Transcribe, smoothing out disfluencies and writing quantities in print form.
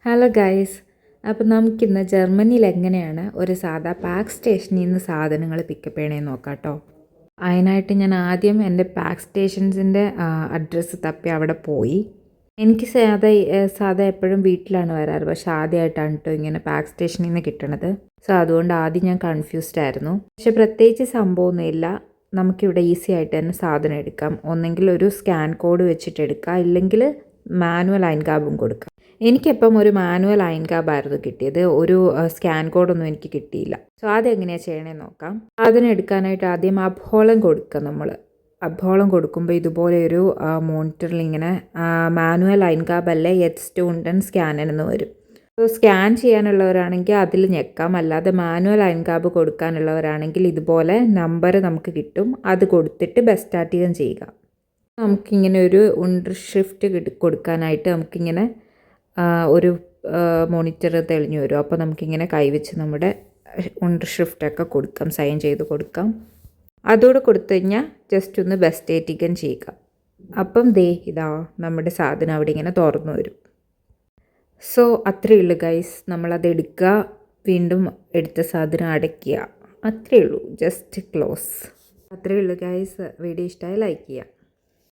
Hello guys, അപ്പോൾ നമുക്കിന്ന് ജർമ്മനിയിൽ എങ്ങനെയാണ് ഒരു സാധാ പാക്ക് സ്റ്റേഷനിൽ നിന്ന് സാധനങ്ങൾ പിക്കപ്പ് ചെയ്യണമെന്ന് നോക്കാം കേട്ടോ. അതിനായിട്ട് ഞാൻ ആദ്യം എൻ്റെ പാക്ക് സ്റ്റേഷൻസിൻ്റെ അഡ്രസ്സ് തപ്പി അവിടെ പോയി. എനിക്ക് സാധാ എപ്പോഴും വീട്ടിലാണ് വരാറ്, പക്ഷേ ആദ്യമായിട്ടാണ് കേട്ടോ ഇങ്ങനെ പാക്ക് സ്റ്റേഷനിൽ നിന്ന് കിട്ടണത്. സോ അതുകൊണ്ട് ആദ്യം ഞാൻ കൺഫ്യൂസ്ഡ് ആയിരുന്നു. പക്ഷേ പ്രത്യേകിച്ച് സംഭവമൊന്നുമില്ല. നമുക്കിവിടെ ഈസി ആയിട്ട് തന്നെ സാധനം എടുക്കാം. ഒന്നെങ്കിൽ ഒരു സ്കാൻ കോഡ് വെച്ചിട്ട് എടുക്കാം, ഇല്ലെങ്കിൽ മാനുവൽ അയൻകാബും കൊടുക്കാം. എനിക്കിപ്പം ഒരു മാനുവൽ അയൻകാബായിരുന്നു കിട്ടിയത്. ഒരു സ്കാൻ കോഡൊന്നും എനിക്ക് കിട്ടിയില്ല. സോ അതെങ്ങനെയാണ് ചെയ്യണമെന്ന് നോക്കാം. അതിനെടുക്കാനായിട്ട് ആദ്യം അബ്ഹോളം കൊടുക്കുക. നമ്മൾ അബ്ഹോളം കൊടുക്കുമ്പോൾ ഇതുപോലെ ഒരു മോണിറ്ററിൽ ഇങ്ങനെ മാനുവൽ അയൻകാബല്ലേ യെറ്റ്സ്റ്റൂണ്ടൻ സ്കാനൻ എന്ന് വരും. സോ സ്കാൻ ചെയ്യാനുള്ളവരാണെങ്കിൽ അതിൽ ഞെക്കാം, അല്ലാതെ മാനുവൽ അയൻകാബ് കൊടുക്കാനുള്ളവരാണെങ്കിൽ ഇതുപോലെ നമ്പർ നമുക്ക് കിട്ടും, അത് കൊടുത്തിട്ട് ബെസ്റ്റാറ്റിയം ചെയ്യുക. നമുക്കിങ്ങനെ ഒരു ഷിഫ്റ്റ് കൊടുക്കാനായിട്ട് നമുക്കിങ്ങനെ ഒരു മോണിറ്റർ തെളിഞ്ഞു വരും. അപ്പോൾ നമുക്കിങ്ങനെ കൈവച്ച് നമ്മുടെ ഷിഫ്റ്റൊക്കെ കൊടുക്കാം, സൈൻ ചെയ്ത് കൊടുക്കാം. അതോടെ കൊടുത്തു കഴിഞ്ഞാൽ ജസ്റ്റ് ഒന്ന് ബെസ്റ്റേറ്റിക്കൻ ചെയ്യുക. അപ്പം ഇതാ നമ്മുടെ സാധനം അവിടെ ഇങ്ങനെ തുറന്നു വരും. സോ അത്രയേ ഉള്ളൂ ഗൈസ്. നമ്മളത് എടുക്കുക, വീണ്ടും എടുത്ത സാധനം അടയ്ക്കുക, അത്രയേ ഉള്ളൂ. Just close. അത്രയേ ഉള്ളൂ ഗൈസ്. വീഡിയോ ഇഷ്ടമായി ലൈക്ക് ചെയ്യുക.